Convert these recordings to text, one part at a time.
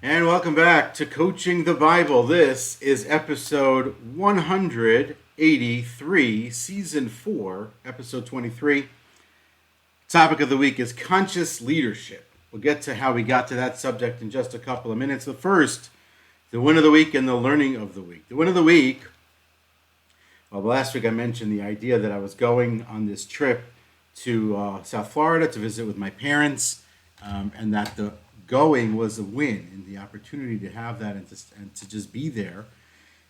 And welcome back to Coaching the Bible. This is episode 183, season 4, episode 23. Topic of the week is conscious leadership. We'll get to how we got to that subject in just a couple of minutes. But first, the win of the week and the learning of the week. The win of the week, well, last week I mentioned the idea that I was going on this trip to South Florida to visit with my parents, and that the going was a win, and the opportunity to have that and to just be there.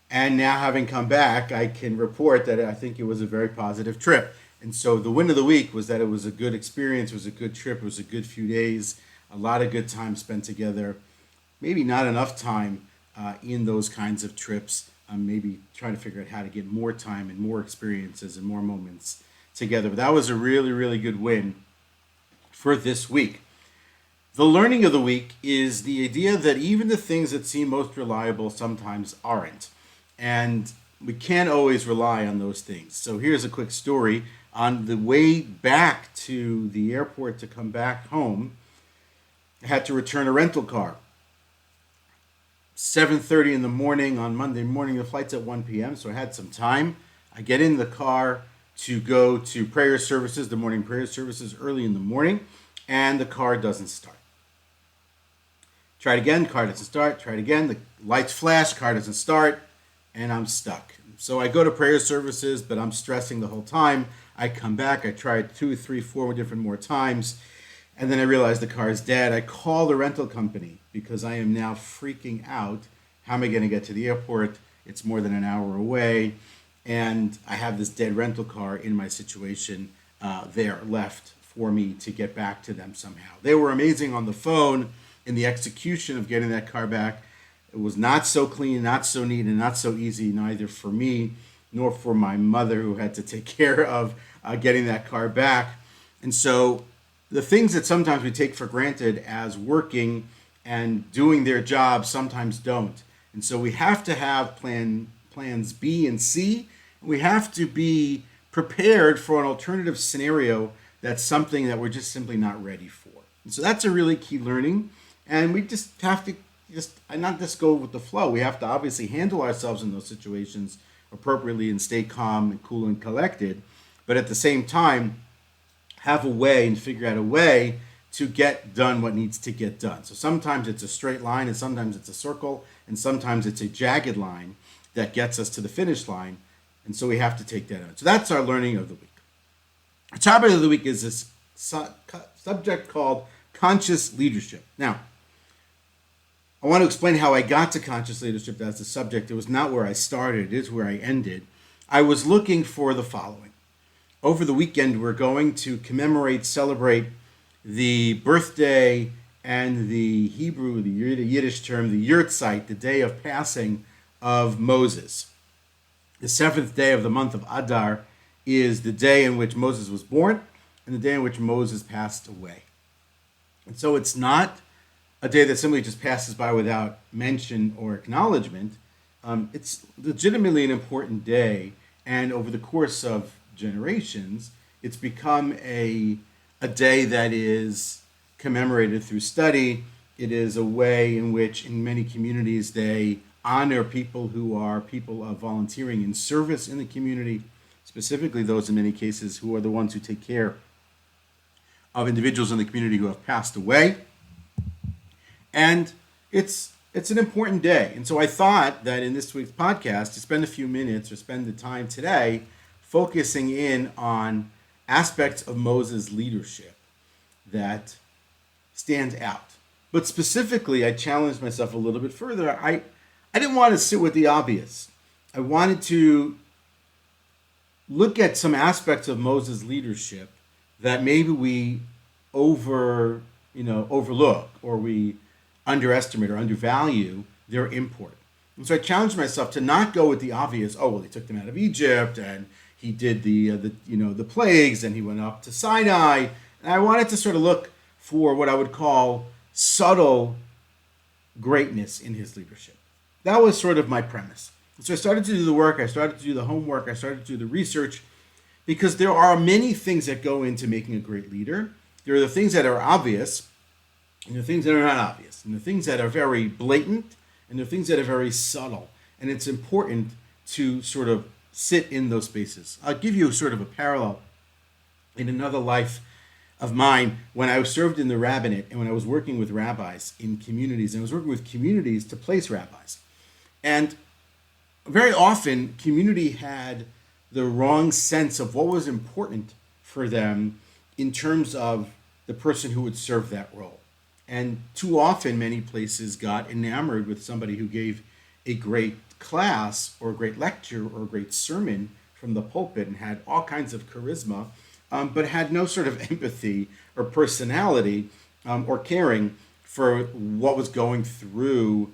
And now, having come back, I can report that I think it was a very positive trip. And so the win of the week was that it was a good experience, it was a good trip, it was a good few days, a lot of good time spent together. Maybe not enough time in those kinds of trips. Maybe trying to figure out how to get more time and more experiences and more moments together. But that was a really, really good win for this week. The learning of the week is the idea that even the things that seem most reliable sometimes aren't. And we can't always rely on those things. So here's a quick story. On the way back to the airport to come back home, I had to return a rental car. 7:30 in the morning on Monday morning. The flight's at 1 p.m., so I had some time. I get in the car to go to prayer services, the morning prayer services early in the morning, and the car doesn't start. Try it again, car doesn't start. Try it again, the lights flash, car doesn't start, and I'm stuck. So I go to prayer services, but I'm stressing the whole time. I come back, I try it 2, 3, 4 different more times, and then I realize the car is dead. I call the rental company because I am now freaking out. How am I going to get to the airport? It's more than an hour away, and I have this dead rental car in my situation there left for me to get back to them somehow. They were amazing on the phone in the execution of getting that car back. It was not so clean, not so neat, and not so easy, neither for me nor for my mother, who had to take care of getting that car back. And so the things that sometimes we take for granted as working and doing their job sometimes don't. And so we have to have plans B and C. We have to be prepared for an alternative scenario that's something that we're just simply not ready for. And so that's a really key learning. And we just have to not just go with the flow. We have to obviously handle ourselves in those situations appropriately and stay calm and cool and collected. But at the same time, have a way and figure out a way to get done what needs to get done. So sometimes it's a straight line, and sometimes it's a circle, and sometimes it's a jagged line that gets us to the finish line. And so we have to take that out. So that's our learning of the week. Our topic of the week is this subject called conscious leadership. Now, I want to explain how I got to conscious leadership as the subject. It was not where I started, it is where I ended. I was looking for the following. Over the weekend, we're going to celebrate the birthday and the Hebrew, the Yiddish term, the 𝘺𝘰𝘀𝗃, the day of passing of Moses. The 7th day of the month of Adar is the day in which Moses was born and the day in which Moses passed away. And so it's not a day that simply just passes by without mention or acknowledgement. It's legitimately an important day, and over the course of generations, it's become a day that is commemorated through study. It is a way in which, in many communities, they honor people who are people of volunteering in service in the community, specifically those in many cases who are the ones who take care of individuals in the community who have passed away. And it's an important day. And so I thought that in this week's podcast, to spend a few minutes or spend the time today focusing in on aspects of Moses' leadership that stand out. But specifically, I challenged myself a little bit further. I didn't want to sit with the obvious. I wanted to look at some aspects of Moses' leadership that maybe we overlook, or we underestimate or undervalue their import. And so I challenged myself to not go with the obvious. Oh, well, he took them out of Egypt, and he did the plagues, and he went up to Sinai. And I wanted to sort of look for what I would call subtle greatness in his leadership. That was sort of my premise. And so I started to do the work, I started to do the homework, I started to do the research, because there are many things that go into making a great leader. There are the things that are obvious, and there are things that are not obvious, and there are things that are very blatant, and there are things that are very subtle. And it's important to sort of sit in those spaces. I'll give you sort of a parallel in another life of mine when I served in the rabbinate and when I was working with rabbis in communities, and I was working with communities to place rabbis. And very often, community had the wrong sense of what was important for them in terms of the person who would serve that role. And too often, many places got enamored with somebody who gave a great class or a great lecture or a great sermon from the pulpit and had all kinds of charisma, but had no sort of empathy or personality or caring for what was going through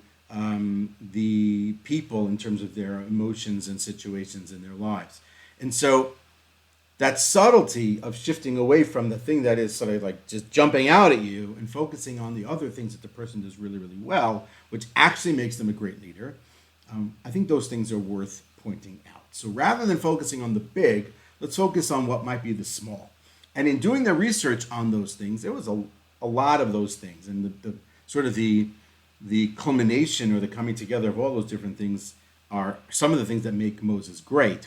the people in terms of their emotions and situations in their lives. And so that subtlety of shifting away from the thing that is sort of like just jumping out at you and focusing on the other things that the person does really, really well, which actually makes them a great leader, I think those things are worth pointing out. So rather than focusing on the big, let's focus on what might be the small. And in doing the research on those things, there was a lot of those things. And the sort of the culmination or the coming together of all those different things are some of the things that make Moses great.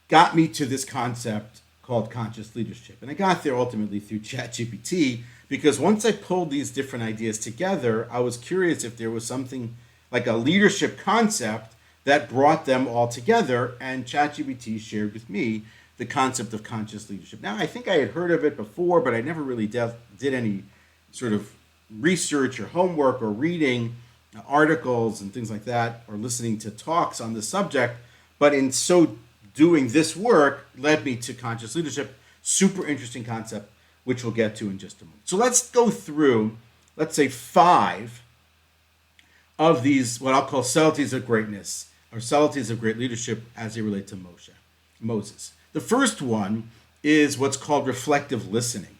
Got me to this concept called conscious leadership. And I got there ultimately through ChatGPT, because once I pulled these different ideas together, I was curious if there was something like a leadership concept that brought them all together, and ChatGPT shared with me the concept of conscious leadership. Now, I think I had heard of it before, but I never really did any sort of research or homework or reading articles and things like that, or listening to talks on the subject. But in so doing, this work led me to conscious leadership. Super interesting concept, which we'll get to in just a moment. So let's go through, let's say, 5 of these, what I'll call subtleties of greatness, or subtleties of great leadership as they relate to Moses. The first one is what's called reflective listening.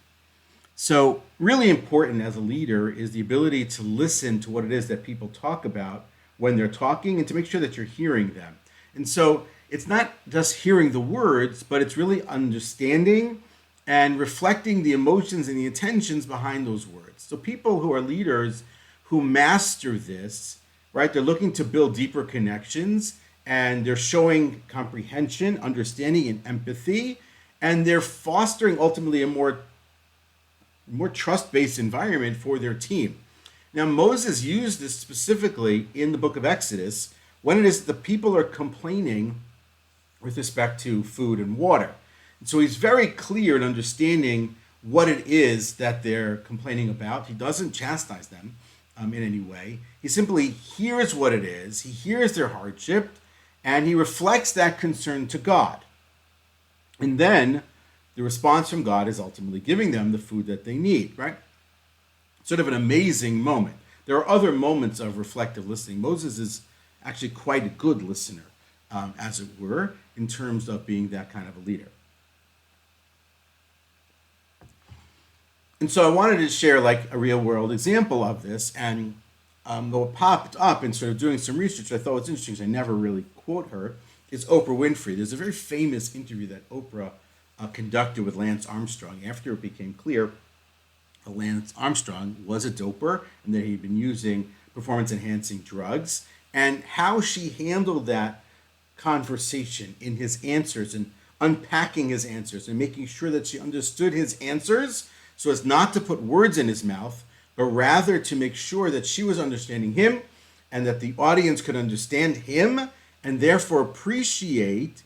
So really important as a leader is the ability to listen to what it is that people talk about when they're talking, and to make sure that you're hearing them. And so it's not just hearing the words, but it's really understanding and reflecting the emotions and the intentions behind those words. So people who are leaders who master this, right, they're looking to build deeper connections, and they're showing comprehension, understanding, and empathy, and they're fostering ultimately a more trust-based environment for their team. Now, Moses used this specifically in the book of Exodus when it is the people are complaining with respect to food and water. And so he's very clear in understanding what it is that they're complaining about. He doesn't chastise them in any way. He simply hears what it is. He hears their hardship, and he reflects that concern to God. And then the response from God is ultimately giving them the food that they need, right? Sort of an amazing moment. There are other moments of reflective listening. Moses is actually quite a good listener, as it were, in terms of being that kind of a leader. And so I wanted to share like a real world example of this, and what popped up in sort of doing some research I thought was interesting, because I never really quote her, is Oprah Winfrey. There's a very famous interview that Oprah conducted with Lance Armstrong after it became clear that Lance Armstrong was a doper and that he'd been using performance-enhancing drugs, and how she handled that conversation in his answers and unpacking his answers and making sure that she understood his answers so as not to put words in his mouth, but rather to make sure that she was understanding him and that the audience could understand him and therefore appreciate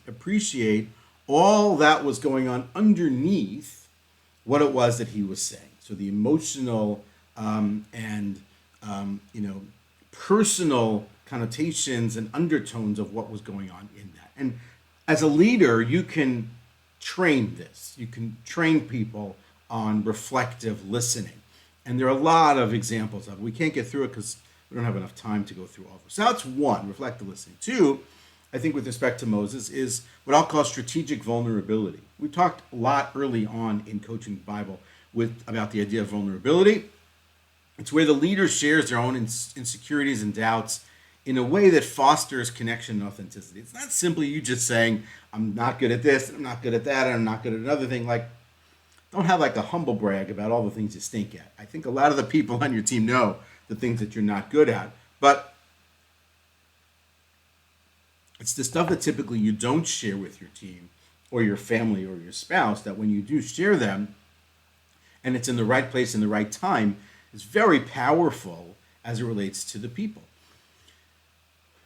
all that was going on underneath what it was that he was saying. So the emotional and personal connotations and undertones of what was going on in that. And as a leader, you can train this. You can train people on reflective listening. And there are a lot of examples of it. We can't get through it because we don't have enough time to go through all of it. So that's one, reflective listening. Two, I think with respect to Moses, is what I'll call strategic vulnerability. We talked a lot early on in Coaching the Bible about the idea of vulnerability. It's where the leader shares their own insecurities and doubts in a way that fosters connection and authenticity. It's not simply you just saying, I'm not good at this, I'm not good at that, and I'm not good at another thing. Like, don't have like a humble brag about all the things you stink at. I think a lot of the people on your team know the things that you're not good at, but it's the stuff that typically you don't share with your team or your family or your spouse, that when you do share them and it's in the right place in the right time, is very powerful as it relates to the people.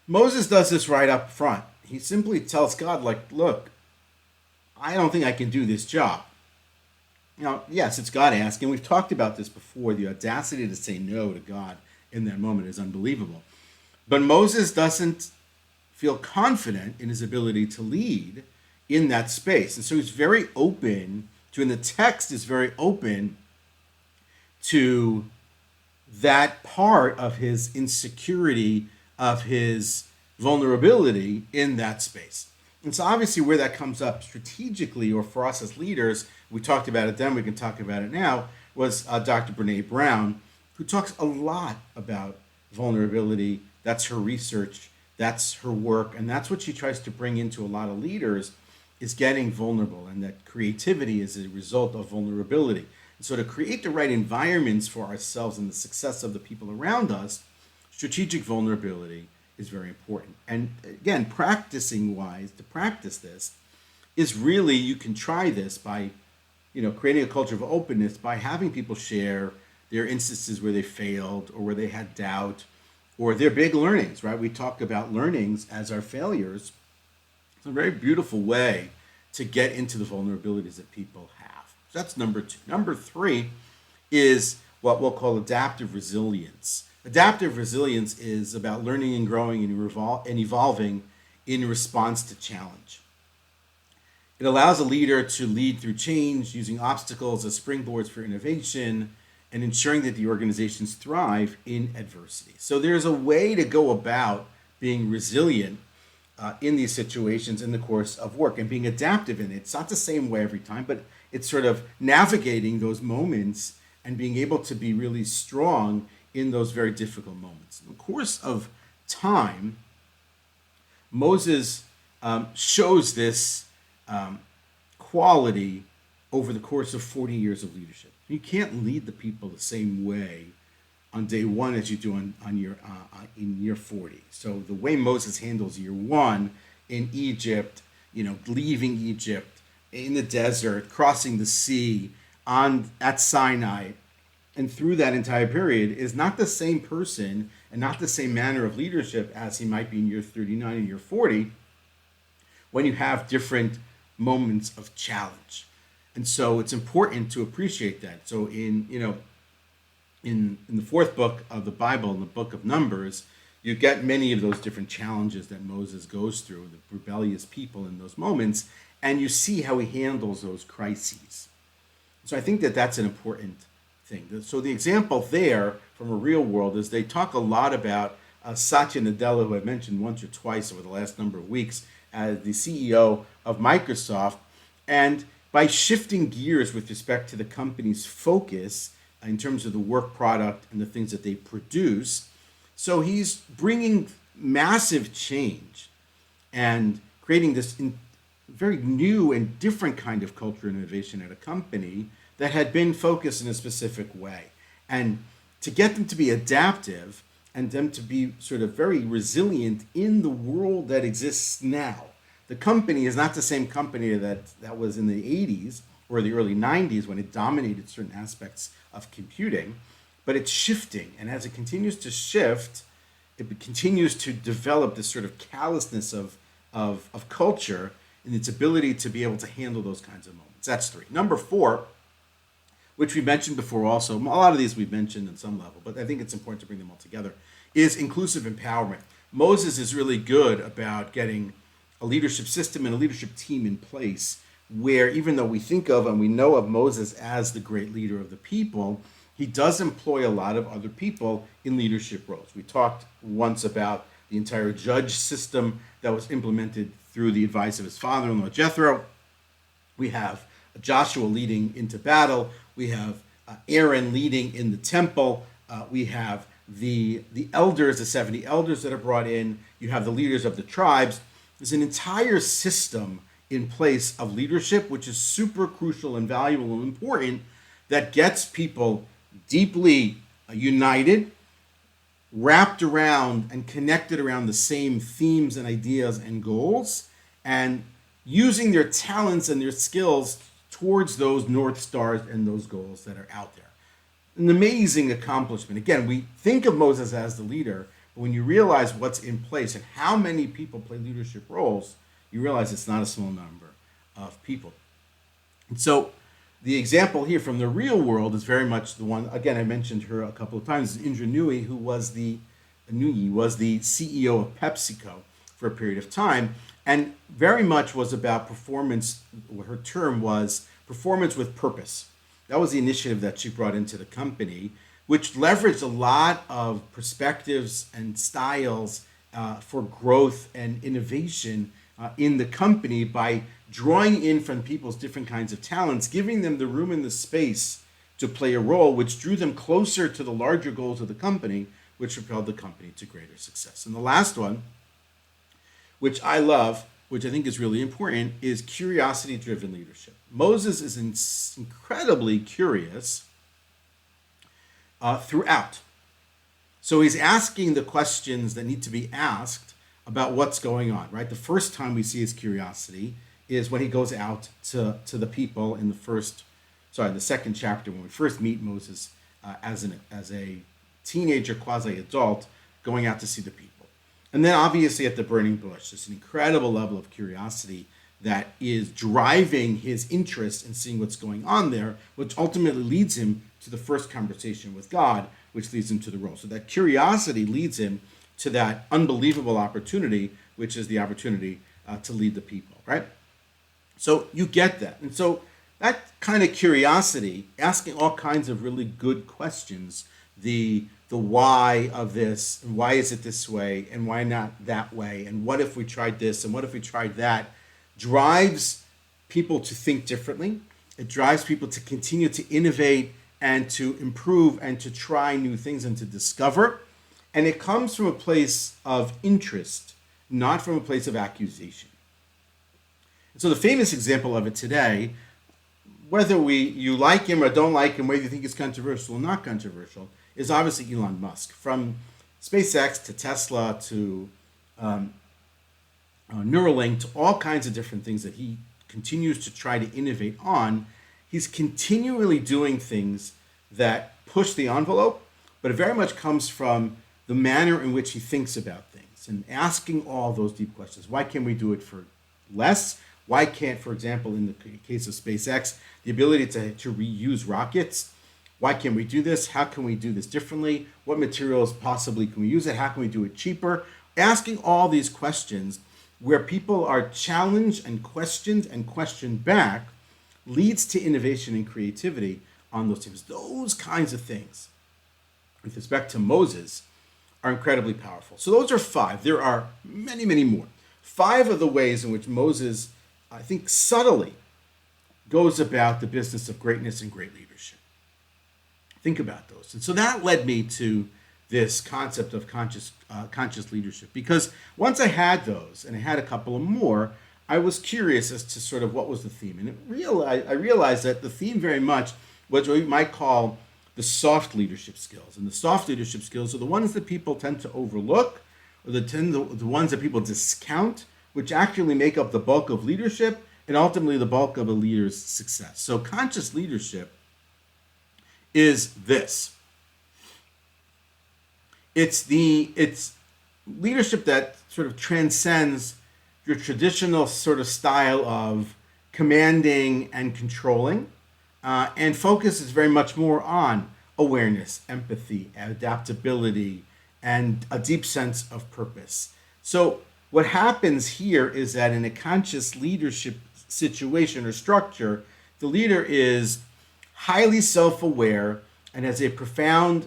Moses does this right up front. He simply tells God, like, look, I don't think I can do this job. Now, yes, it's God asking. We've talked about this before. The audacity to say no to God in that moment is unbelievable. But Moses doesn't feel confident in his ability to lead in that space. And so he's very open to, and the text is very open to that part of his insecurity, of his vulnerability in that space. And so obviously where that comes up strategically, or for us as leaders, we talked about it then, we can talk about it now, was Dr. Brene Brown, who talks a lot about vulnerability. That's her research, that's her work, and that's what she tries to bring into a lot of leaders, is getting vulnerable, and that creativity is a result of vulnerability. And so to create the right environments for ourselves and the success of the people around us, strategic vulnerability is very important. And again, practicing wise, to practice this is really, you can try this by, creating a culture of openness by having people share their instances where they failed or where they had doubt or their big learnings, right? We talk about learnings as our failures. It's a very beautiful way to get into the vulnerabilities that people have. So that's number 2. Number 3 is what we'll call adaptive resilience. Adaptive resilience is about learning and growing and evolving in response to challenge. It allows a leader to lead through change, using obstacles as springboards for innovation and ensuring that the organizations thrive in adversity. So there's a way to go about being resilient in these situations in the course of work and being adaptive in it. It's not the same way every time, but it's sort of navigating those moments and being able to be really strong in those very difficult moments. In the course of time, Moses shows this quality over the course of 40 years of leadership. You can't lead the people the same way on day 1 as you do in year 40. So the way Moses handles year 1 in Egypt, leaving Egypt, in the desert, crossing the sea, at Sinai, and through that entire period is not the same person and not the same manner of leadership as he might be in year 39 and year 40 when you have different moments of challenge. And so it's important to appreciate that. So in the 4th book of the Bible, in the book of Numbers, you get many of those different challenges that Moses goes through, the rebellious people in those moments, and you see how he handles those crises. So I think that that's an important thing. So the example there from a real world is they talk a lot about Satya Nadella, who I've mentioned once or twice over the last number of weeks, as the CEO of Microsoft. And by shifting gears with respect to the company's focus in terms of the work product and the things that they produce, so he's bringing massive change and creating this very new and different kind of culture and innovation at a company that had been focused in a specific way. And to get them to be adaptive and them to be sort of very resilient in the world that exists now. The company is not the same company that was in the 80s or the early 90s when it dominated certain aspects of computing, but it's shifting. And as it continues to shift, it continues to develop this sort of callousness of culture and its ability to be able to handle those kinds of moments. That's 3. Number 4, which we mentioned before also, a lot of these we've mentioned at some level, but I think it's important to bring them all together, is inclusive empowerment. Moses is really good about getting a leadership system and a leadership team in place where, even though we think of and we know of Moses as the great leader of the people, he does employ a lot of other people in leadership roles. We talked once about the entire judge system that was implemented through the advice of his father-in-law Jethro. We have Joshua leading into battle. We have Aaron leading in the temple. We have the elders, the 70 elders that are brought in. You have the leaders of the tribes. There's an entire system in place of leadership, which is super crucial and valuable and important, that gets people deeply united, wrapped around and connected around the same themes and ideas and goals, and using their talents and their skills towards those North Stars and those goals that are out there. An amazing accomplishment. Again, we think of Moses as the leader, but when you realize what's in place and how many people play leadership roles, you realize it's not a small number of people. And so the example here from the real world is very much the one, again, I mentioned her a couple of times, Indra Nooyi, who was the CEO of PepsiCo for a period of time, and very much was about performance. Her term was performance with purpose. That was the initiative that she brought into the company, which leveraged a lot of perspectives and styles for growth and innovation in the company by drawing in from people's different kinds of talents, giving them the room and the space to play a role, which drew them closer to the larger goals of the company, which propelled the company to greater success. And the last one, which I love, which I think is really important, is curiosity-driven leadership. Moses is incredibly curious throughout. So he's asking the questions that need to be asked about what's going on, right? The first time we see his curiosity is when he goes out to the people in the second chapter, when we first meet Moses as a teenager, quasi-adult, going out to see the people. And then obviously at the burning bush, there's an incredible level of curiosity that is driving his interest in seeing what's going on there, which ultimately leads him to the first conversation with God, which leads him to the role. So that curiosity leads him to that unbelievable opportunity, which is the opportunity to lead the people, right? So you get that. And so that kind of curiosity, asking all kinds of really good questions, the why of this, and why is it this way, and why not that way, and what if we tried this, and what if we tried that, drives people to think differently. It drives people to continue to innovate and to improve and to try new things and to discover. And it comes from a place of interest, not from a place of accusation. So the famous example of it today, whether you like him or don't like him, whether you think it's controversial or not controversial, is obviously Elon Musk. From SpaceX to Tesla to Neuralink to all kinds of different things that he continues to try to innovate on, he's continually doing things that push the envelope, but it very much comes from the manner in which he thinks about things and asking all those deep questions. Why can't we do it for less? Why can't, for example, in the case of SpaceX, the ability to reuse rockets, why can't we do this? How can we do this differently? What materials possibly can we use it? How can we do it cheaper? Asking all these questions where people are challenged and questioned back leads to innovation and creativity on those teams. Those kinds of things, with respect to Moses, are incredibly powerful. So those are 5. There are many, many more. 5 of the ways in which Moses, I think, subtly goes about the business of greatness and great leadership. Think about those. And so that led me to this concept of conscious leadership, because once I had those, and I had a couple of more, I was curious as to sort of what was the theme. And I realized that the theme very much was what we might call the soft leadership skills. And the soft leadership skills are the ones that people tend to overlook, or the ones that people discount, which actually make up the bulk of leadership and ultimately the bulk of a leader's success. So conscious leadership is this. It's leadership that sort of transcends your traditional sort of style of commanding and controlling, and focuses very much more on awareness, empathy, adaptability, and a deep sense of purpose. So what happens here is that in a conscious leadership situation or structure, the leader is highly self-aware and has a profound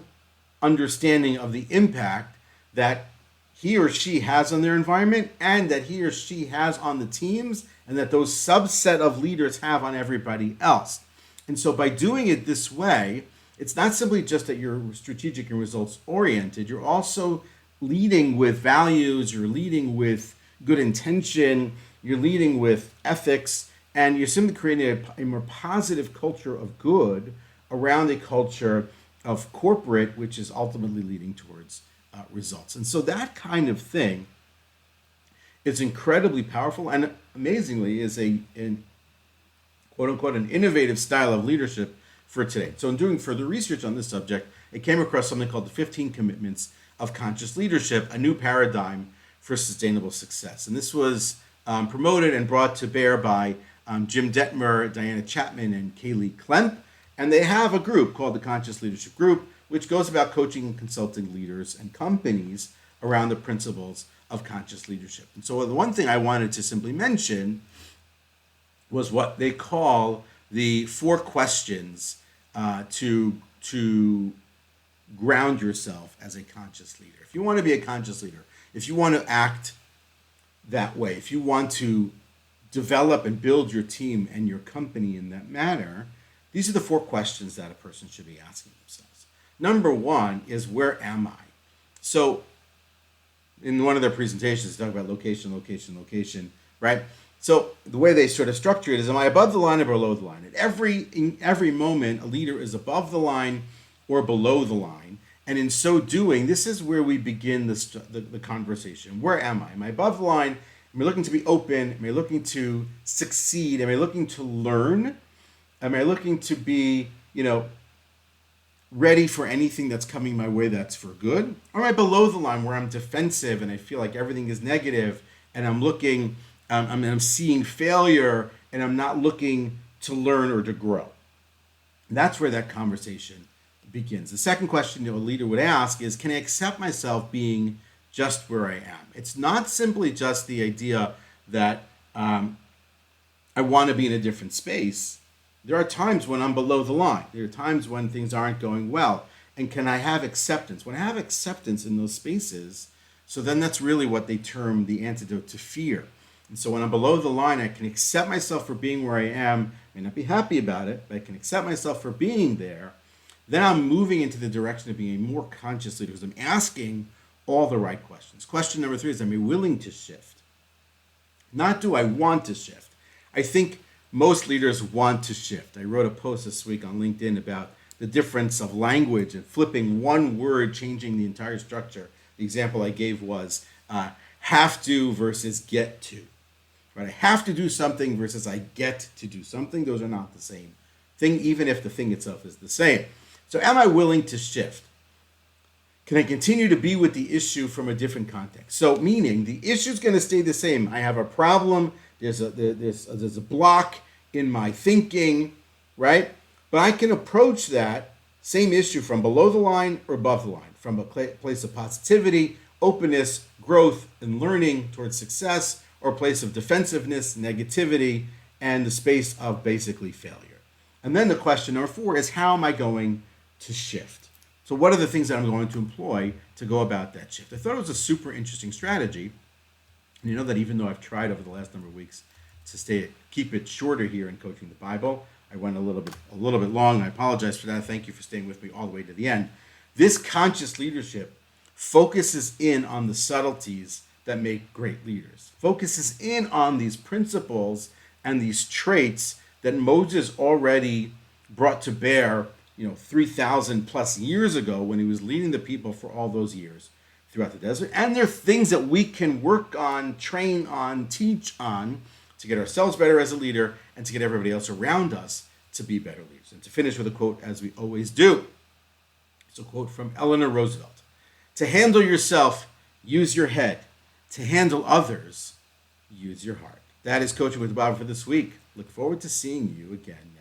understanding of the impact that he or she has on their environment and that he or she has on the teams, and that those subset of leaders have on everybody else. And so by doing it this way, it's not simply just that you're strategic and results oriented, you're also leading with values, you're leading with good intention, you're leading with ethics, and you're simply creating a more positive culture of good around a culture of corporate, which is ultimately leading towards results. And so that kind of thing is incredibly powerful, and amazingly is an quote unquote an innovative style of leadership for today. So in doing further research on this subject, I came across something called the 15 Commitments of Conscious Leadership, a new paradigm for sustainable success. And this was promoted and brought to bear by Jim Detmer, Diana Chapman, and 𝘰𝘁𝗃 𝗏. And they have a group called the Conscious Leadership Group, which goes about coaching and consulting leaders and companies around the principles of conscious leadership. And so the one thing I wanted to simply mention was what they call the 4 questions to ground yourself as a conscious leader. If you want to be a conscious leader, if you want to act that way, if you want to develop and build your team and your company in that manner, these are the 4 questions that a person should be asking themselves. Number 1 is, where am I? So in one of their presentations, they talk about location, location, location, right? So the way they sort of structure it is, am I above the line or below the line? In every moment, a leader is above the line or below the line. And in so doing, this is where we begin the conversation. Where am I? Am I above the line? Am I looking to be open? Am I looking to succeed? Am I looking to learn? Am I looking to be, ready for anything that's coming my way that's for good? Or am I below the line where I'm defensive and I feel like everything is negative and I'm seeing failure and I'm not looking to learn or to grow? And that's where that conversation begins. The second question a leader would ask is, can I accept myself being just where I am? It's not simply just the idea that I want to be in a different space. There are times when I'm below the line. There are times when things aren't going well. And can I have acceptance? When I have acceptance in those spaces, so then that's really what they term the antidote to fear. And so when I'm below the line, I can accept myself for being where I am. I may not be happy about it, but I can accept myself for being there. Then I'm moving into the direction of being a more conscious leader because I'm asking all the right questions. Question number 3 is, am I willing to shift? Not do I want to shift. I think most leaders want to shift. I wrote a post this week on LinkedIn about the difference of language and flipping one word, changing the entire structure. The example I gave was have to versus get to. Right? I have to do something versus I get to do something. Those are not the same thing, even if the thing itself is the same. So am I willing to shift? Can I continue to be with the issue from a different context? So meaning the issue is going to stay the same. I have a problem. There's a block in my thinking, right? But I can approach that same issue from below the line or above the line, from a place of positivity, openness, growth, and learning towards success, or a place of defensiveness, negativity, and the space of basically failure. And then the question number 4 is, how am I going to shift? So what are the things that I'm going to employ to go about that shift? I thought it was a super interesting strategy. And you know that even though I've tried over the last number of weeks to keep it shorter here in Coaching the Bible, I went a little bit long. I apologize for that. Thank you for staying with me all the way to the end. This conscious leadership focuses in on the subtleties that make great leaders. Focuses in on these principles and these traits that Moses already brought to bear, 3,000 plus years ago when he was leading the people for all those years throughout the desert. And they're things that we can work on, train on, teach on to get ourselves better as a leader and to get everybody else around us to be better leaders. And to finish with a quote, as we always do. It's a quote from Eleanor Roosevelt. To handle yourself, use your head. To handle others, use your heart. That is Coaching with Bob for this week. Look forward to seeing you again next week.